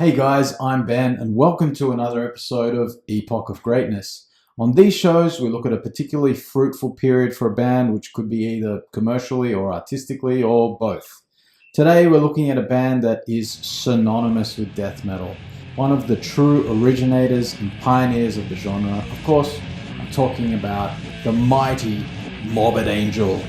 Hey guys, I'm Ben and welcome to another episode of Epoch of Greatness. On these shows, we look at a particularly fruitful period for a band, which could be either commercially or artistically or both. Today, we're looking at a band that is synonymous with death metal, one of the true originators and pioneers of the genre. Of course, I'm talking about the mighty Morbid Angel.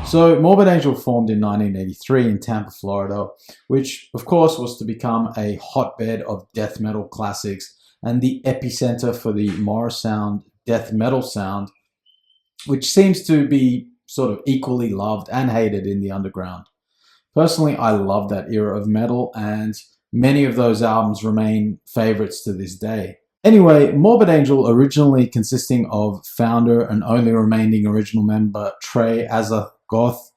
So Morbid Angel formed in 1983 in Tampa, Florida, which of course was to become a hotbed of death metal classics and the epicenter for the Morris sound, death metal sound, which seems to be sort of equally loved and hated in the underground. Personally, I love that era of metal, and many of those albums remain favorites to this day. Anyway, Morbid Angel, originally consisting of founder and only remaining original member Trey Goth,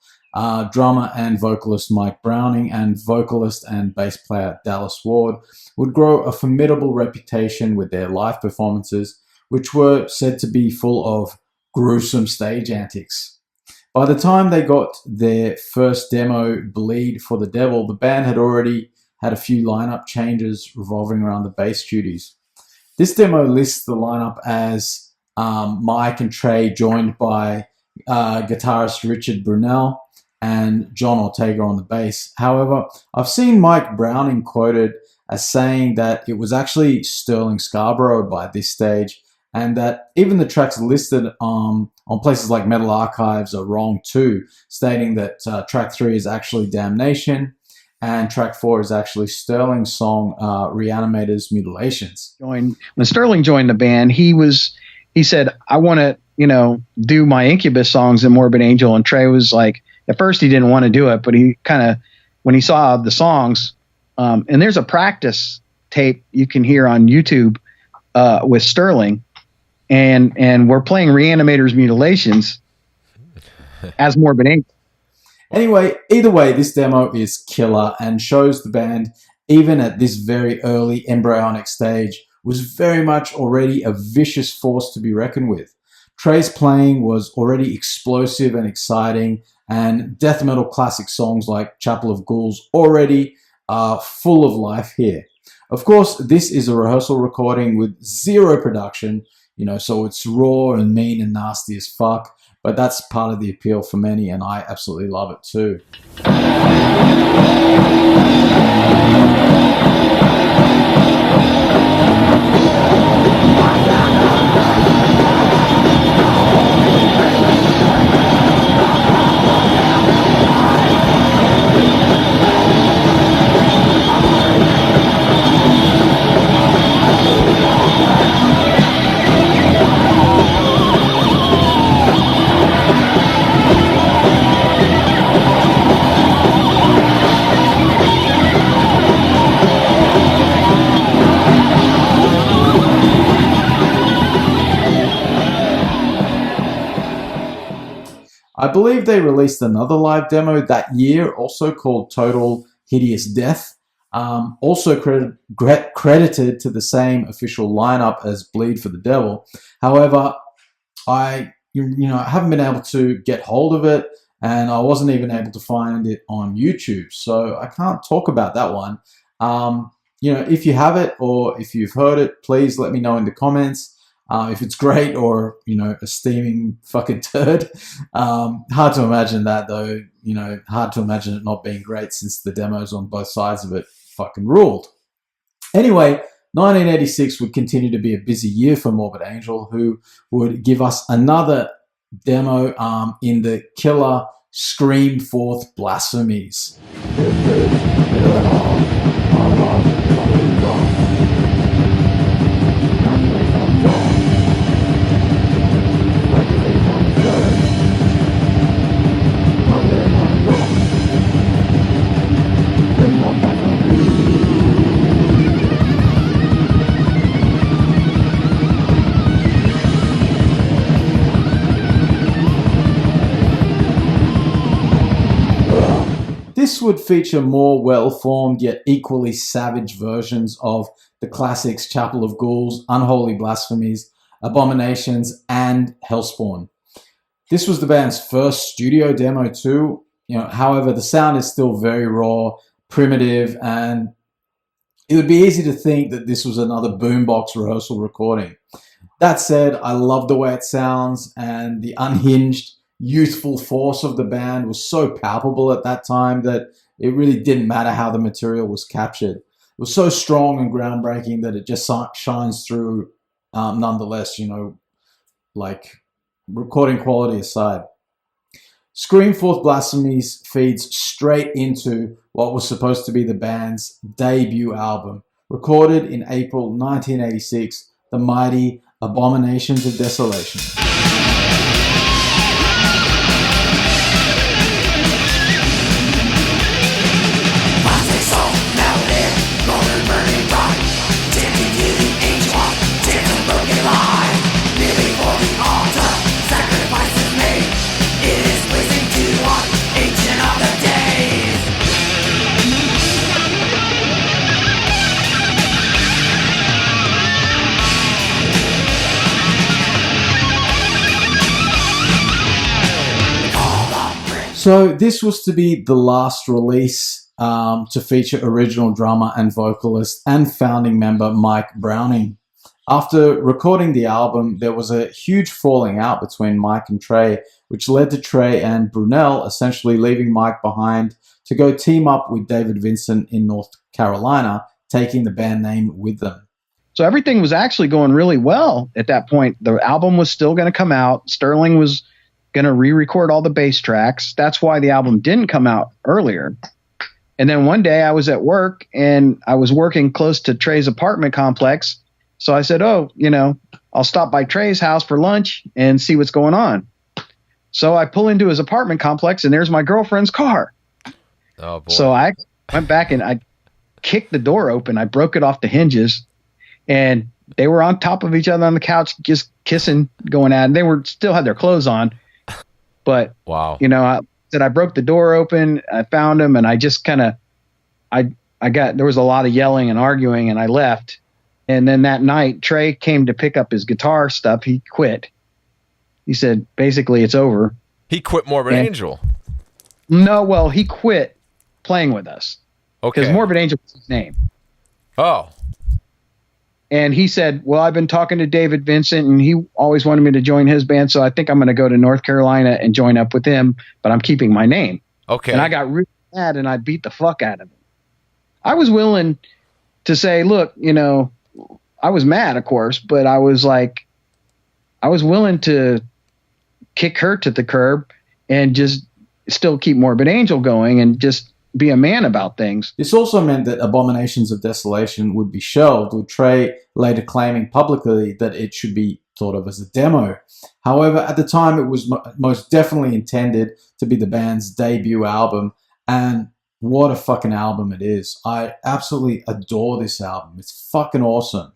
drummer and vocalist Mike Browning, and vocalist and bass player Dallas Ward, would grow a formidable reputation with their live performances, which were said to be full of gruesome stage antics. By the time they got their first demo, Bleed for the Devil, the band had already had a few lineup changes revolving around the bass duties. This demo lists the lineup as Mike and Trey, joined by guitarist Richard Brunel and John Ortega on the bass. However, I've seen Mike Browning quoted as saying that it was actually Sterling Scarborough by this stage, and that even the tracks listed on places like Metal Archives are wrong too, stating that track 3 is actually Damnation and track 4 is actually Sterling's song Reanimator's Mutilations. When Sterling joined the band, he said, I want to do my Incubus songs in Morbid Angel. And Trey was like, at first he didn't want to do it, but he kind of, when he saw the songs, and there's a practice tape you can hear on YouTube with Sterling, and we're playing Reanimator's Mutilations as Morbid Angel. Anyway, either way, this demo is killer and shows the band, even at this very early embryonic stage, was very much already a vicious force to be reckoned with. Trey's playing was already explosive and exciting, and death metal classic songs like Chapel of Ghouls already are full of life here. Of course, this is a rehearsal recording with zero production, so it's raw and mean and nasty as fuck, but that's part of the appeal for many, and I absolutely love it too. I believe they released another live demo that year, also called Total Hideous Death, also credited to the same official lineup as Bleed for the Devil. However, I haven't been able to get hold of it, and I wasn't even able to find it on YouTube, so I can't talk about that one. If you have it or if you've heard it, please let me know in the comments. If it's great or, a steaming fucking turd. Hard to imagine that though, hard to imagine it not being great since the demos on both sides of it fucking ruled. Anyway, 1986 would continue to be a busy year for Morbid Angel, who would give us another demo in the killer Scream Forth Blasphemies. this would feature more well-formed yet equally savage versions of the classics Chapel of Ghouls, Unholy Blasphemies, Abominations, and Hellspawn. This was the band's first studio demo too. However, the sound is still very raw, primitive, and it would be easy to think that this was another boombox rehearsal recording. That said, I love the way it sounds, and the unhinged, youthful force of the band was so palpable at that time that it really didn't matter how the material was captured. It was so strong and groundbreaking that it just shines through nonetheless, like recording quality aside. Screamforth Blasphemies feeds straight into what was supposed to be the band's debut album, recorded in April 1986, the mighty Abominations of Desolation. So this was to be the last release to feature original drummer and vocalist and founding member Mike Browning. After recording the album, there was a huge falling out between Mike and Trey, which led to Trey and Brunel essentially leaving Mike behind to go team up with David Vincent in North Carolina, taking the band name with them. So everything was actually going really well at that point. The album was still going to come out. Sterling was going to re-record all the bass tracks. That's why the album didn't come out earlier. And then one day I was at work and I was working close to Trey's apartment complex. So I said, I'll stop by Trey's house for lunch and see what's going on. So I pull into his apartment complex and there's my girlfriend's car. Oh boy. So I went back and I kicked the door open. I broke it off the hinges and they were on top of each other on the couch, just kissing, going at it. They still had their clothes on. But, wow. I broke the door open, I found him, and I just kind of, there was a lot of yelling and arguing, and I left. And then that night, Trey came to pick up his guitar stuff. He quit. He said, basically, it's over. He quit Morbid Angel. No, well, he quit playing with us. Okay. Because Morbid Angel was his name. Oh. And he said, well, I've been talking to David Vincent, and he always wanted me to join his band, so I think I'm going to go to North Carolina and join up with him, but I'm keeping my name. Okay. And I got really mad, and I beat the fuck out of him. I was willing to say, look, I was mad, of course, but I was willing to kick her to the curb and just still keep Morbid Angel going and just be a man about things. This also meant that Abominations of Desolation would be shelved, with Trey later claiming publicly that it should be thought of as a demo. However, at the time, it was most definitely intended to be the band's debut album, and what a fucking album it is. I absolutely adore this album. It's fucking awesome.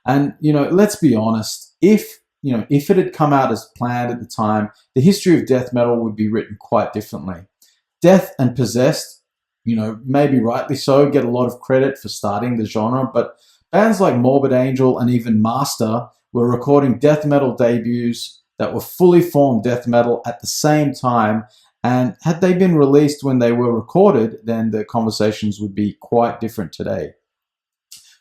And, let's be honest, if it had come out as planned at the time, the history of death metal would be written quite differently. Death and Possessed, maybe rightly so, get a lot of credit for starting the genre, but bands like Morbid Angel and even Master were recording death metal debuts that were fully formed death metal at the same time, and had they been released when they were recorded, then the conversations would be quite different today.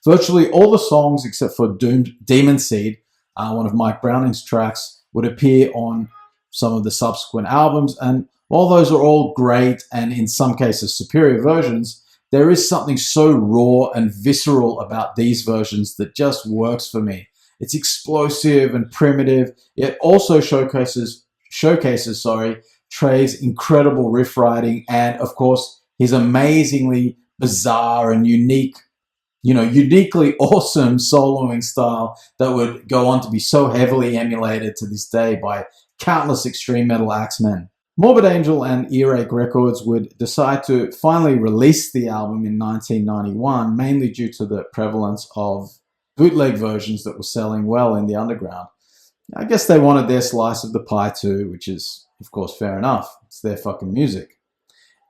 Virtually all the songs except for Demon Seed, one of Mike Browning's tracks, would appear on some of the subsequent albums, and while those are all great and in some cases superior versions, there is something so raw and visceral about these versions that just works for me. It's explosive and primitive, yet also showcases Trey's incredible riff writing and, of course, his amazingly bizarre and uniquely awesome soloing style that would go on to be so heavily emulated to this day by countless extreme metal axemen. Morbid Angel and Earache Records would decide to finally release the album in 1991, mainly due to the prevalence of bootleg versions that were selling well in the underground. I guess they wanted their slice of the pie too, which is, of course, fair enough. It's their fucking music.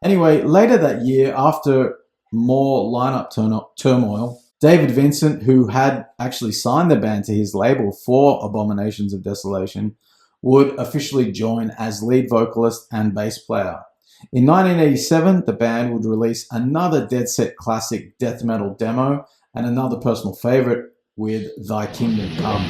Anyway, later that year, after more lineup turmoil, David Vincent, who had actually signed the band to his label for Abominations of Desolation, would officially join as lead vocalist and bass player. In 1987, the band would release another Dead Set classic death metal demo and another personal favorite with Thy Kingdom Come.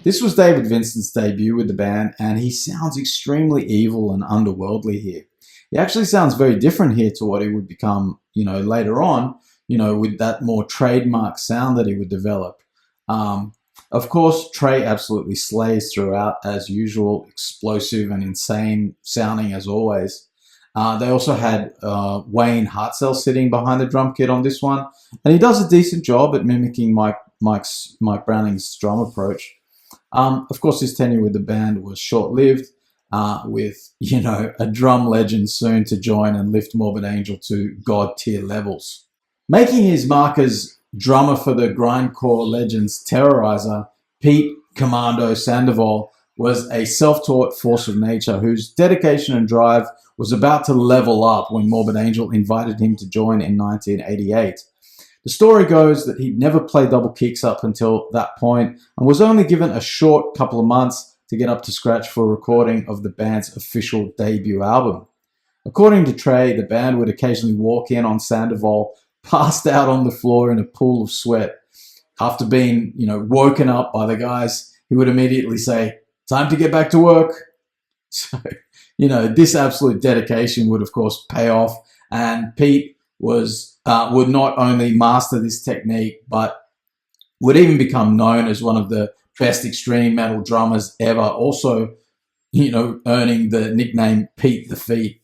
This was David Vincent's debut with the band, and he sounds extremely evil and underworldly here. He actually sounds very different here to what he would become, later on, with that more trademark sound that he would develop. Of course, Trey absolutely slays throughout as usual, explosive and insane sounding as always. They also had Wayne Hartzell sitting behind the drum kit on this one, and he does a decent job at mimicking Mike Browning's drum approach. Of course, his tenure with the band was short-lived, with, a drum legend soon to join and lift Morbid Angel to god-tier levels. Making his mark as drummer for the grindcore legends Terrorizer, Pete Commando Sandoval was a self-taught force of nature whose dedication and drive was about to level up when Morbid Angel invited him to join in 1988. The story goes that he'd never played double kicks up until that point and was only given a short couple of months to get up to scratch for a recording of the band's official debut album. According to Trey, the band would occasionally walk in on Sandoval passed out on the floor in a pool of sweat. After being, woken up by the guys, he would immediately say, "Time to get back to work." So, this absolute dedication would, of course, pay off, and Pete would not only master this technique, but would even become known as one of the best extreme metal drummers ever, also, earning the nickname Pete the Feet.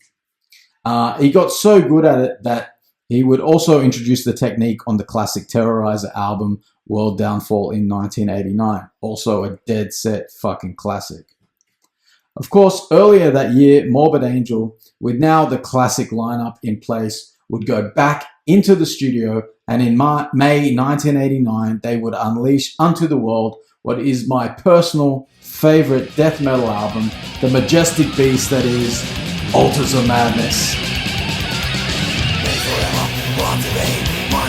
He got so good at it that he would also introduce the technique on the classic Terrorizer album, World Downfall, in 1989. Also a dead set fucking classic. Of course, earlier that year, Morbid Angel, with now the classic lineup in place, would go back into the studio, and in May 1989, they would unleash unto the world what is my personal favorite death metal album, the majestic beast that is Altars of Madness.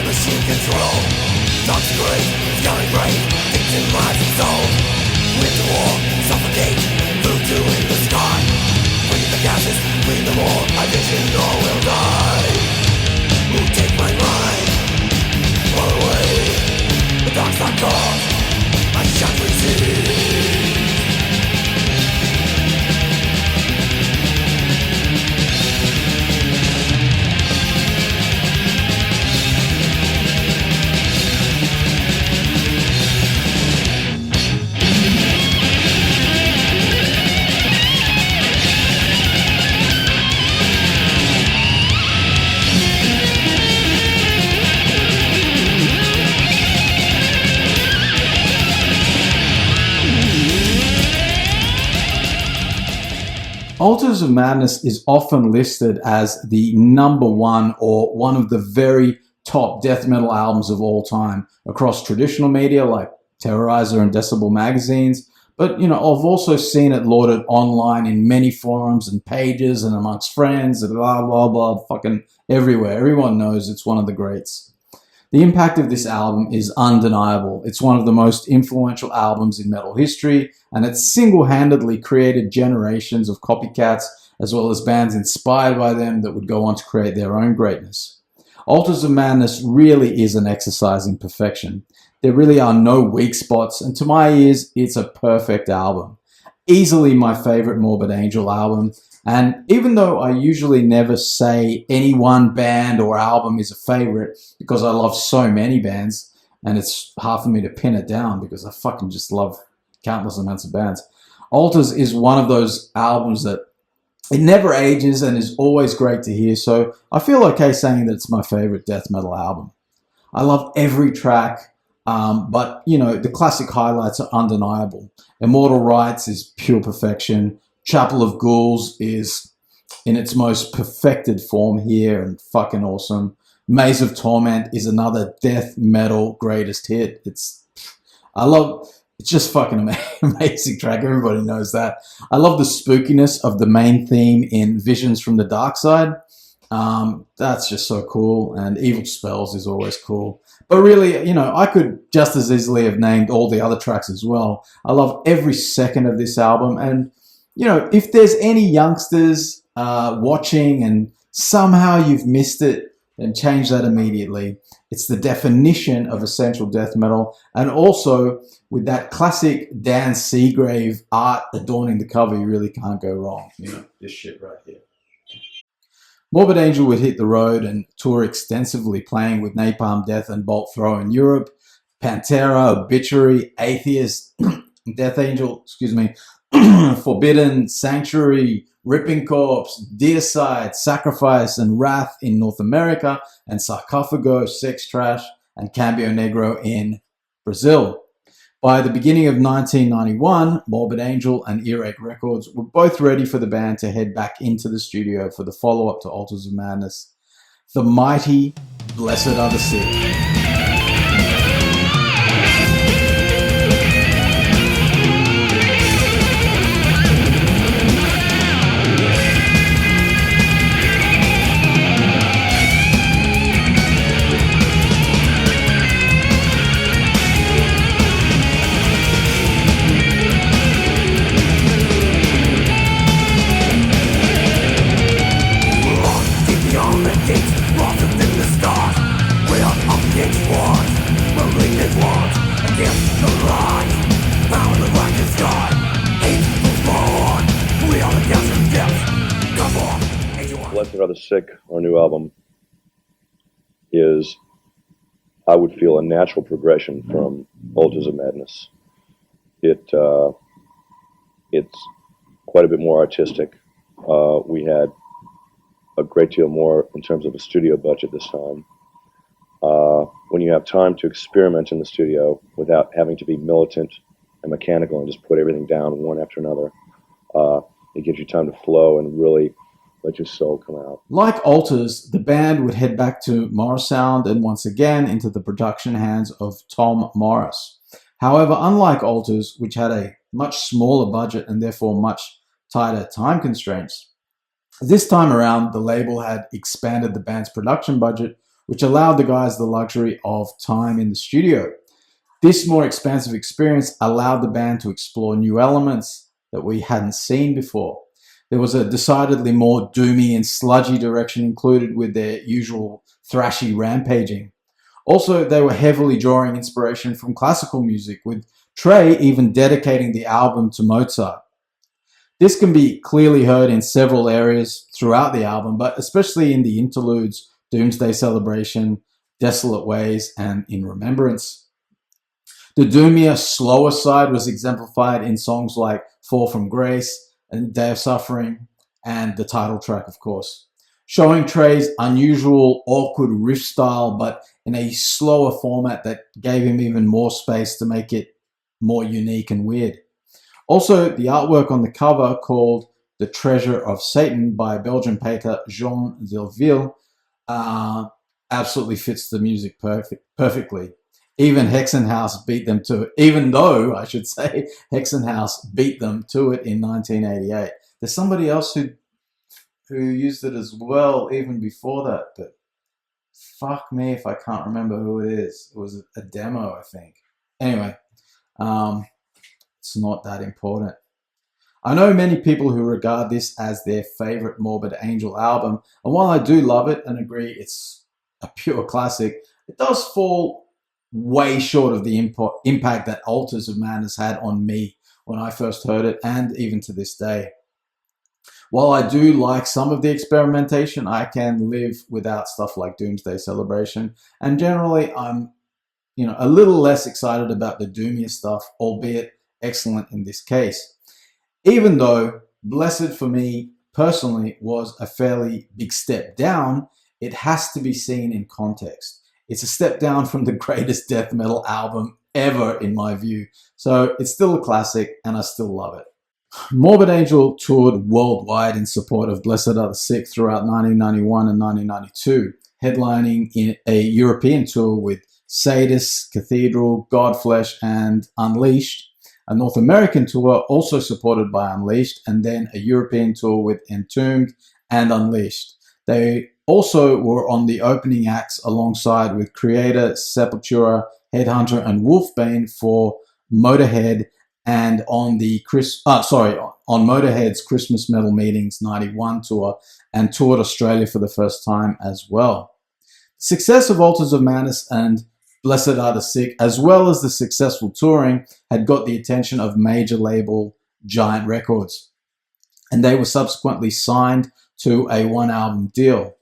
Machine control, toxic grave, scarring grave, victimized and soul. With the war, suffocate, voodoo in the sky. Breathe the gases, breathe the more, I vision all will die. Who take my mind, far away. The dark side calls, I shan't receive. Altars of Madness is often listed as the number one or one of the very top death metal albums of all time across traditional media like Terrorizer and Decibel magazines. But, I've also seen it lauded online in many forums and pages and amongst friends and blah, blah, blah, fucking everywhere. Everyone knows it's one of the greats. The impact of this album is undeniable. It's one of the most influential albums in metal history, and it single-handedly created generations of copycats as well as bands inspired by them that would go on to create their own greatness. Altars of Madness really is an exercise in perfection. There really are no weak spots, and to my ears, it's a perfect album. Easily my favorite Morbid Angel album, and even though I usually never say any one band or album is a favorite because I love so many bands, and it's hard for me to pin it down because I fucking just love countless amounts of bands, Altars is one of those albums that it never ages and is always great to hear, so I feel okay saying that it's my favorite death metal album. I love every track, but, you know, the classic highlights are undeniable. Immortal Rites is pure perfection. Chapel of Ghouls is in its most perfected form here and fucking awesome. Maze of Torment is another death metal greatest hit. It's just fucking amazing track. Everybody knows that. I love the spookiness of the main theme in Visions from the Dark Side. That's just so cool. And Evil Spells is always cool. But really, you know, I could just as easily have named all the other tracks as well. I love every second of this album. And, you know, if there's any youngsters watching and somehow you've missed it, then change that immediately. It's the definition of essential death metal. And also, with that classic Dan Seagrave art adorning the cover, you really can't go wrong. You know, this shit right here. Morbid Angel would hit the road and tour extensively, playing with Napalm Death and Bolt Thrower in Europe, Pantera, Obituary, Atheist, Death Angel, Forbidden, Sanctuary, Ripping Corpse, Deicide, Sacrifice, and Wrath in North America, and Sarcophago, Sex Trash, and Cambio Negro in Brazil. By the beginning of 1991, Morbid Angel and Earache Records were both ready for the band to head back into the studio for the follow-up to Altars of Madness. The mighty Blessed Are the Sick. Blessed Are the Sick, our new album, is, I would feel, a natural progression from Altars of Madness. It's quite a bit more artistic. We had a great deal more in terms of a studio budget this time. When you have time to experiment in the studio without having to be militant and mechanical and just put everything down one after another, it gives you time to flow and really let your soul come out. Like Altars, the band would head back to Morrisound and once again into the production hands of Tom Morris. However, unlike Altars, which had a much smaller budget and therefore much tighter time constraints, this time around the label had expanded the band's production budget, which allowed the guys the luxury of time in the studio. This more expansive experience allowed the band to explore new elements that we hadn't seen before. There was a decidedly more doomy and sludgy direction included with their usual thrashy rampaging. Also, they were heavily drawing inspiration from classical music, with Trey even dedicating the album to Mozart. This can be clearly heard in several areas throughout the album, but especially in the interludes, Doomsday Celebration, Desolate Ways, and In Remembrance. The doomier, slower side was exemplified in songs like Fall from Grace and Day of Suffering, and the title track, of course, showing Trey's unusual, awkward riff style, but in a slower format that gave him even more space to make it more unique and weird. Also, the artwork on the cover, called The Treasure of Satan by Belgian painter Jean Delville, absolutely fits the music perfectly. Even Hexenhaus beat them to it, even though, I should say, Hexenhaus beat them to it in 1988. There's somebody else who used it as well even before that, but fuck me if I can't remember who it is. It was a demo, I think. Anyway, it's not that important. I know many people who regard this as their favorite Morbid Angel album, and while I do love it and agree it's a pure classic, it does fall way short of the impact that Altars of Madness had on me when I first heard it, and even to this day. While I do like some of the experimentation, I can live without stuff like Doomsday Celebration, and generally I'm a little less excited about the doomier stuff, albeit excellent in this case. Even though Blessed for me personally was a fairly big step down, it has to be seen in context. It's a step down from the greatest death metal album ever in my view, so it's still a classic and I still love it. Morbid Angel toured worldwide in support of Blessed Are the Sick throughout 1991 and 1992, headlining in a European tour with Sadist, Cathedral, Godflesh, and Unleashed, a North American tour also supported by Unleashed, and then a European tour with Entombed and Unleashed. They also were on the opening acts alongside with Creator, Sepultura, Headhunter, and Wolfbane for Motorhead, and on Motorhead's Christmas Metal Meetings 91 tour, and toured Australia for the first time as well. The success of Altars of Madness and Blessed Are the Sick, as well as the successful touring, had got the attention of major label Giant Records, and they were subsequently signed to a one-album deal.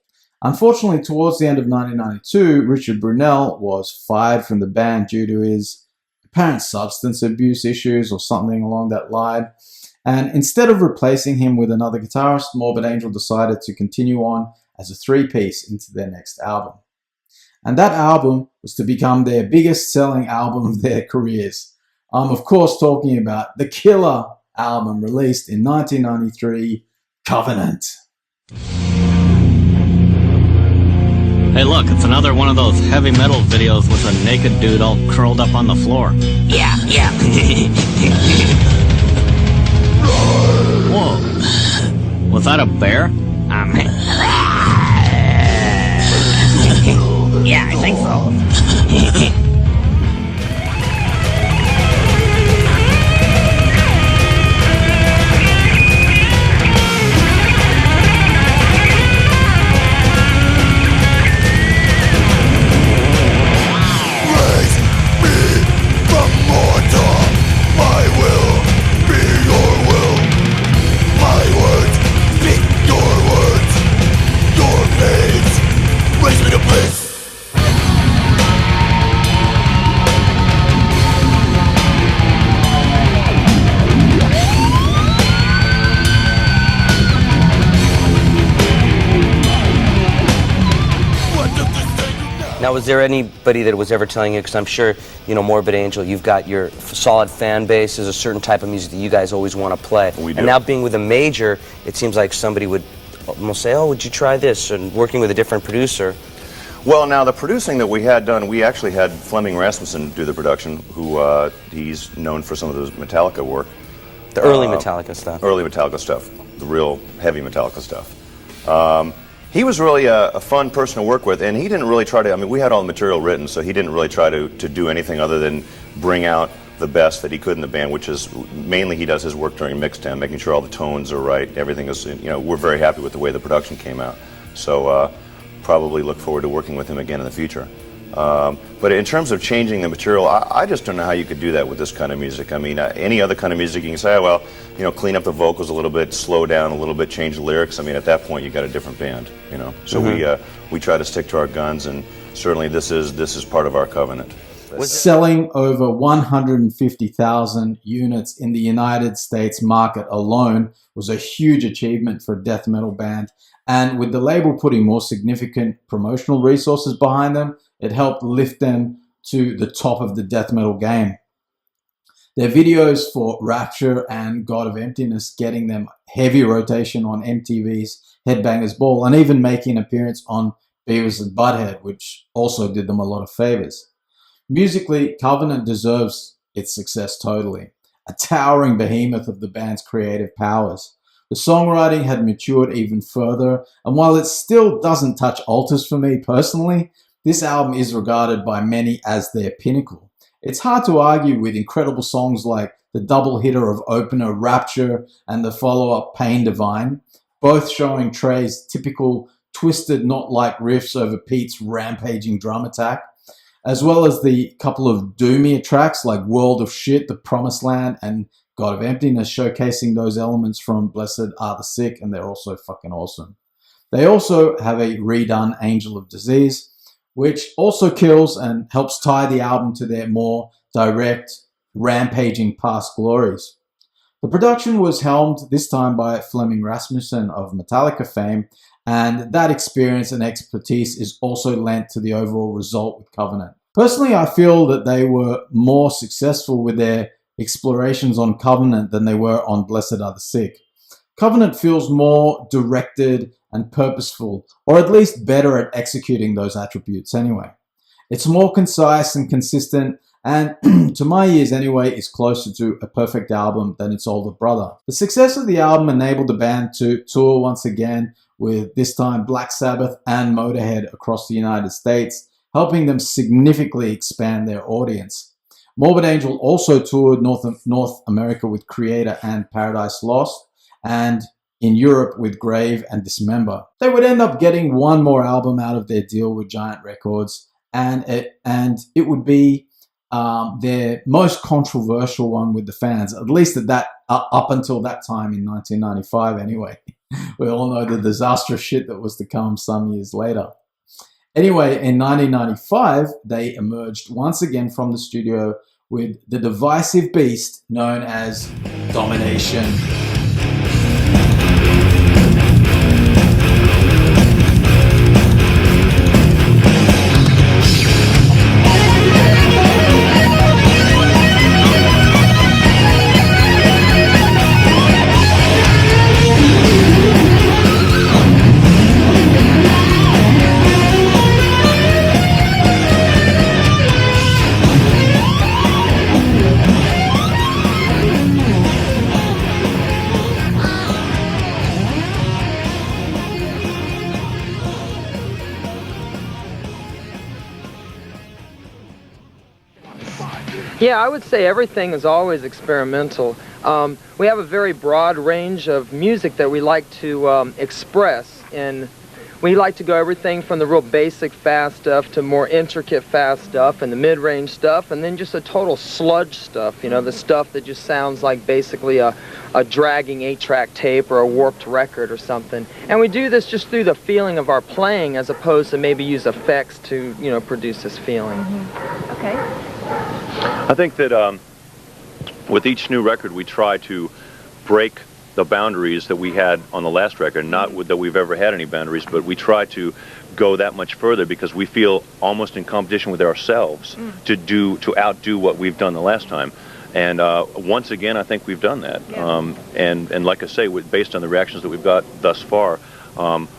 Unfortunately, towards the end of 1992, Richard Brunel was fired from the band due to his apparent substance abuse issues or something along that line. And instead of replacing him with another guitarist, Morbid Angel decided to continue on as a three-piece into their next album. And that album was to become their biggest selling album of their careers. I'm of course talking about the killer album released in 1993, Covenant. Hey look, it's another one of those heavy metal videos with a naked dude all curled up on the floor. Yeah. Whoa. Was that a bear? Yeah, I think so. Now, was there anybody that was ever telling you, because I'm sure, Morbid Angel, you've got your solid fan base, there's a certain type of music that you guys always want to play. We do. And now being with a major, it seems like somebody would almost say, oh, would you try this? And working with a different producer. Well, now the producing that we had done, we actually had Fleming Rasmussen do the production, who he's known for some of the Metallica work. The early Metallica stuff. Early Metallica stuff, the real heavy Metallica stuff. He was really a fun person to work with, and he didn't really try to, we had all the material written, so he didn't really try to do anything other than bring out the best that he could in the band, which is mainly he does his work during mixdown, making sure all the tones are right, everything is, we're very happy with the way the production came out. So probably look forward to working with him again in the future. But in terms of changing the material, I just don't know how you could do that with this kind of music. Any other kind of music, you can say, oh, well, clean up the vocals a little bit, slow down a little bit, change the lyrics. At that point, you got a different band, So we try to stick to our guns, and certainly this is part of our covenant. Selling over 150,000 units in the United States market alone was a huge achievement for a death metal band. And with the label putting more significant promotional resources behind them, it helped lift them to the top of the death metal game. Their videos for Rapture and God of Emptiness getting them heavy rotation on MTV's Headbangers Ball, and even making an appearance on Beavis and Butthead, which also did them a lot of favors. Musically, Covenant deserves its success totally, a towering behemoth of the band's creative powers. The songwriting had matured even further, and while it still doesn't touch Altars for me personally, this album is regarded by many as their pinnacle. It's hard to argue with incredible songs like the double hitter of opener Rapture and the follow-up Pain Divine, both showing Trey's typical twisted knot-like riffs over Pete's rampaging drum attack. as well as the couple of doomier tracks like World of Shit, The Promised Land, and God of Emptiness, showcasing those elements from Blessed Are the Sick, and they're also fucking awesome. They also have a redone Angel of Disease, which also kills and helps tie the album to their more direct, rampaging past glories. The production was helmed this time by Flemming Rasmussen of Metallica fame, and that experience and expertise is also lent to the overall result with Covenant. Personally, I feel that they were more successful with their explorations on Covenant than they were on Blessed Are the Sick. Covenant feels more directed and purposeful, or at least better at executing those attributes anyway. It's more concise and consistent, and to my ears anyway, is closer to a perfect album than its older brother. The success of the album enabled the band to tour once again with this time Black Sabbath and Motorhead across the United States, helping them significantly expand their audience. Morbid Angel also toured North America with Creator and Paradise Lost, and in Europe with Grave and Dismember. They would end up getting one more album out of their deal with Giant Records, and it would be their most controversial one with the fans, at least up until that time in 1995 anyway. We all know the disastrous shit that was to come some years later. Anyway, in 1995, they emerged once again from the studio with the divisive beast known as Domination. Yeah, I would say everything is always experimental. We have a very broad range of music that we like to express, and we like to go everything from the real basic fast stuff to more intricate fast stuff and the mid-range stuff, and then just a total sludge stuff, you know, the stuff that just sounds like basically a dragging 8-track tape or a warped record or something. And we do this just through the feeling of our playing as opposed to maybe use effects to, you know, produce this feeling. Okay. I think that with each new record we try to break the boundaries that we had on the last record. Not that we've ever had any boundaries, but we try to go that much further because we feel almost in competition with ourselves to outdo what we've done the last time. And once again, I think we've done that. Yeah. And like I say, based on the reactions that we've got thus far,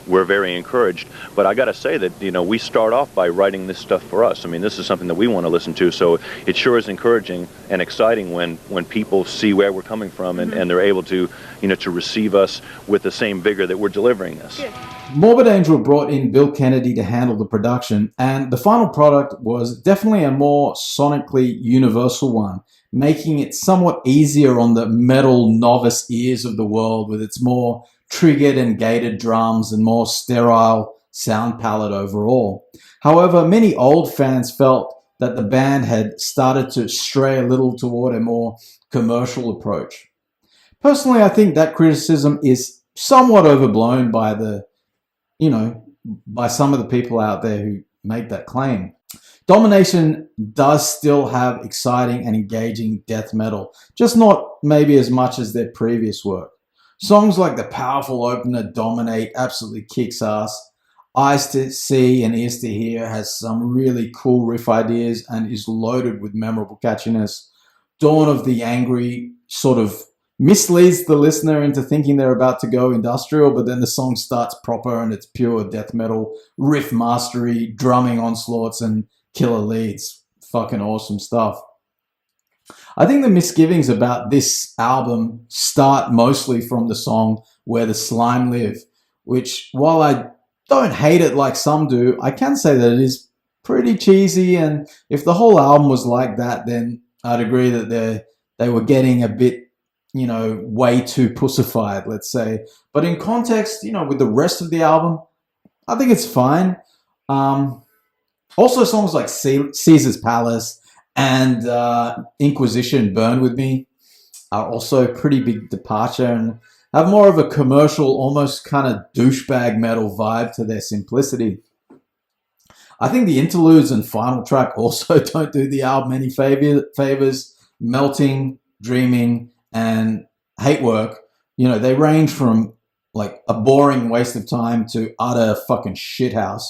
we're very encouraged. But I got to say that, you know, we start off by writing this stuff for us. I mean, this is something that we want to listen to, so it sure is encouraging and exciting when people see where we're coming from and they're able to, you know, to receive us with the same vigor that we're delivering this. Morbid Angel brought in Bill Kennedy to handle the production, and the final product was definitely a more sonically universal one, making it somewhat easier on the metal novice ears of the world with its more triggered and gated drums and more sterile sound palette overall. However, many old fans felt that the band had started to stray a little toward a more commercial approach. Personally, I think that criticism is somewhat overblown by by some of the people out there who make that claim. Domination does still have exciting and engaging death metal, just not maybe as much as their previous work. Songs like the powerful opener Dominate absolutely kicks ass. Eyes to See and Ears to Hear has some really cool riff ideas and is loaded with memorable catchiness. Dawn of the Angry sort of misleads the listener into thinking they're about to go industrial, but then the song starts proper and it's pure death metal, riff mastery, drumming onslaughts, and killer leads. Fucking awesome stuff. I think the misgivings about this album start mostly from the song Where the Slime Live, which, while I don't hate it like some do, I can say that it is pretty cheesy, and if the whole album was like that, then I'd agree that they were getting a bit, you know, way too pussified, let's say. But in context, you know, with the rest of the album, I think it's fine. Also, songs like Caesar's Palace and Inquisition Burn With Me are also a pretty big departure and have more of a commercial, almost kind of douchebag metal vibe to their simplicity. I think the interludes and final track also don't do the album any favors. Melting, Dreaming, and Hate Work, you know, they range from like a boring waste of time to utter fucking shithouse.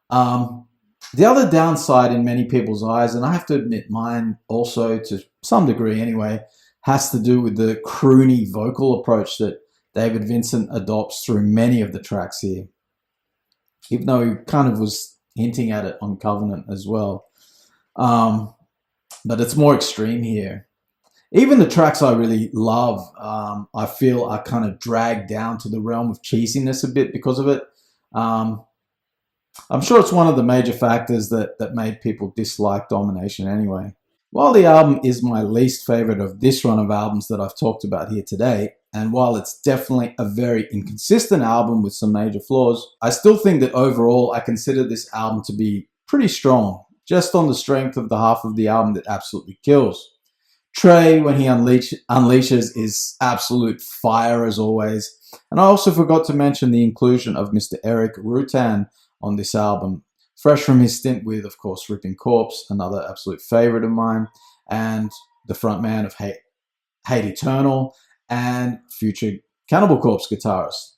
The other downside in many people's eyes, and I have to admit mine also to some degree anyway, has to do with the croony vocal approach that David Vincent adopts through many of the tracks here. Even though he kind of was hinting at it on Covenant as well. But it's more extreme here. Even the tracks I really love, I feel are kind of dragged down to the realm of cheesiness a bit because of it. I'm sure it's one of the major factors that made people dislike Domination anyway. While the album is my least favorite of this run of albums that I've talked about here today, and while it's definitely a very inconsistent album with some major flaws, I still think that overall I consider this album to be pretty strong, just on the strength of the half of the album that absolutely kills. Trey, when he unleashes, is absolute fire as always. And I also forgot to mention the inclusion of Mr. Eric Rutan on this album, fresh from his stint with, of course, Ripping Corpse, another absolute favorite of mine, and the frontman of Hate Eternal, and future Cannibal Corpse guitarist.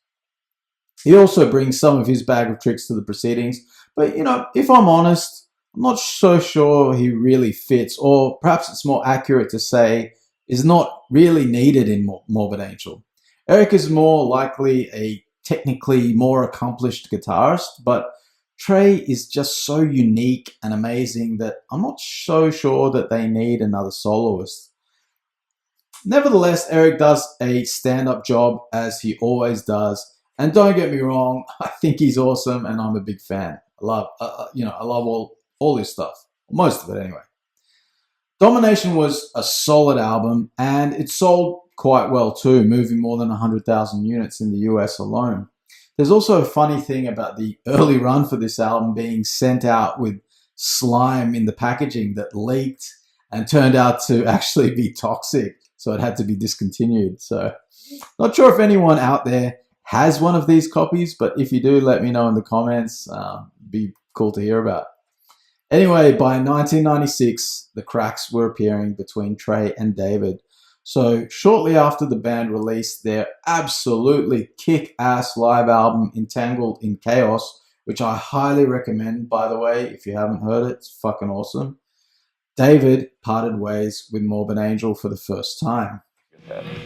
He also brings some of his bag of tricks to the proceedings, but, you know, if I'm honest, I'm not so sure he really fits, or perhaps it's more accurate to say is not really needed in Morbid Angel. Eric is more likely a technically more accomplished guitarist, but Trey is just so unique and amazing that I'm not so sure that they need another soloist. Nevertheless, Eric does a stand-up job as he always does, and don't get me wrong, I think he's awesome and I'm a big fan. I love all his stuff, most of it anyway. Domination was a solid album, and it sold quite well too, moving more than 100,000 units in the US alone. There's also a funny thing about the early run for this album being sent out with slime in the packaging that leaked and turned out to actually be toxic, so it had to be discontinued. So not sure if anyone out there has one of these copies, but if you do, let me know in the comments. Be cool to hear about. Anyway, by 1996, the cracks were appearing between Trey and David. So shortly after the band released their absolutely kick-ass live album, Entangled in Chaos, which I highly recommend, by the way, if you haven't heard it, it's fucking awesome. David parted ways with Morbid Angel for the first time.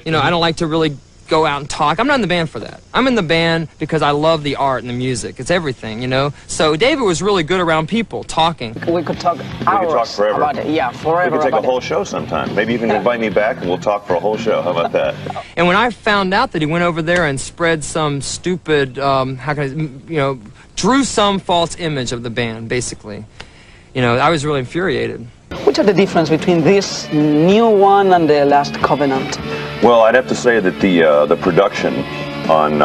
You know, I don't like to really go out and talk. I'm not in the band for that. I'm in the band because I love the art and the music. It's everything, you know? So David was really good around people, talking. We could talk hours. We could talk forever. About it. Yeah, forever. We could take a whole show sometime. Maybe even invite me back and we'll talk for a whole show. How about that? And when I found out that he went over there and spread some stupid, drew some false image of the band, basically, you know, I was really infuriated. Which are the difference between this new one and the last Covenant? Well, I'd have to say that the production on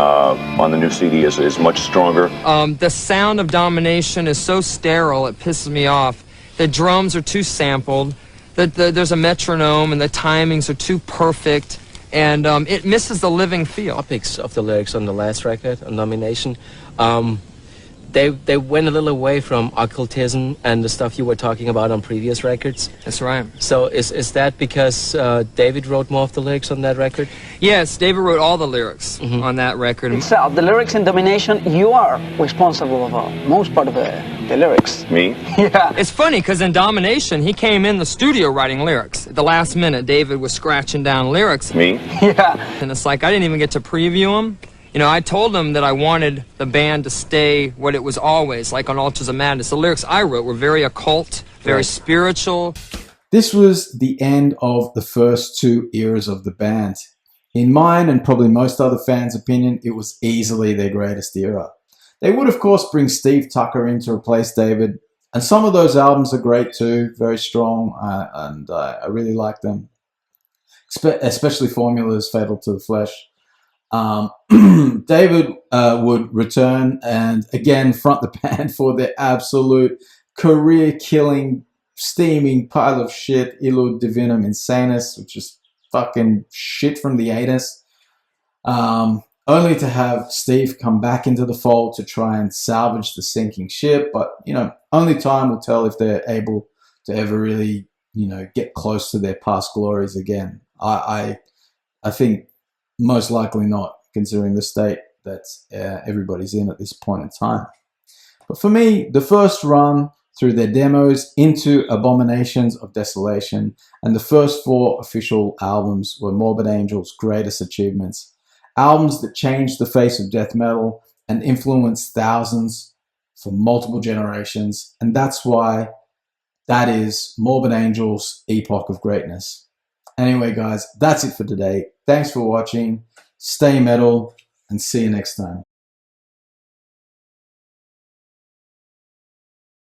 the new CD is much stronger. The sound of Domination is so sterile, it pisses me off. The drums are too sampled. There's a metronome, and the timings are too perfect, and it misses the living feel. Topics of the lyrics on the last record, on Domination, they went a little away from occultism and the stuff you were talking about on previous records. That's right. So is that because David wrote more of the lyrics on that record? Yes, David wrote all the lyrics on that record. Itself, the lyrics in Domination, you are responsible for most part of the lyrics. Me? Yeah. It's funny because in Domination, he came in the studio writing lyrics. At the last minute, David was scratching down lyrics. Me? Yeah. And it's like I didn't even get to preview them. You know, I told them that I wanted the band to stay what it was always, like on Altars of Madness. The lyrics I wrote were very occult, very spiritual. This was the end of the first two eras of the band. In mine, and probably most other fans' opinion, it was easily their greatest era. They would, of course, bring Steve Tucker in to replace David, and some of those albums are great too, very strong, and I really like them, especially Formula's Fatal to the Flesh. David would return and again front the band for their absolute career-killing, steaming pile of shit, Illud Divinum Insanus, which is fucking shit from the anus. Only to have Steve come back into the fold to try and salvage the sinking ship. But, you know, only time will tell if they're able to ever really, you know, get close to their past glories again. I think most likely not, considering the state that everybody's in at this point in time. But for me, the first run through their demos into Abominations of Desolation and the first 4 official albums were Morbid Angel's greatest achievements. Albums that changed the face of death metal and influenced thousands for multiple generations. And that's why that is Morbid Angel's Epoch of Greatness. Anyway, guys, that's it for today. Thanks for watching. Stay metal and see you next time.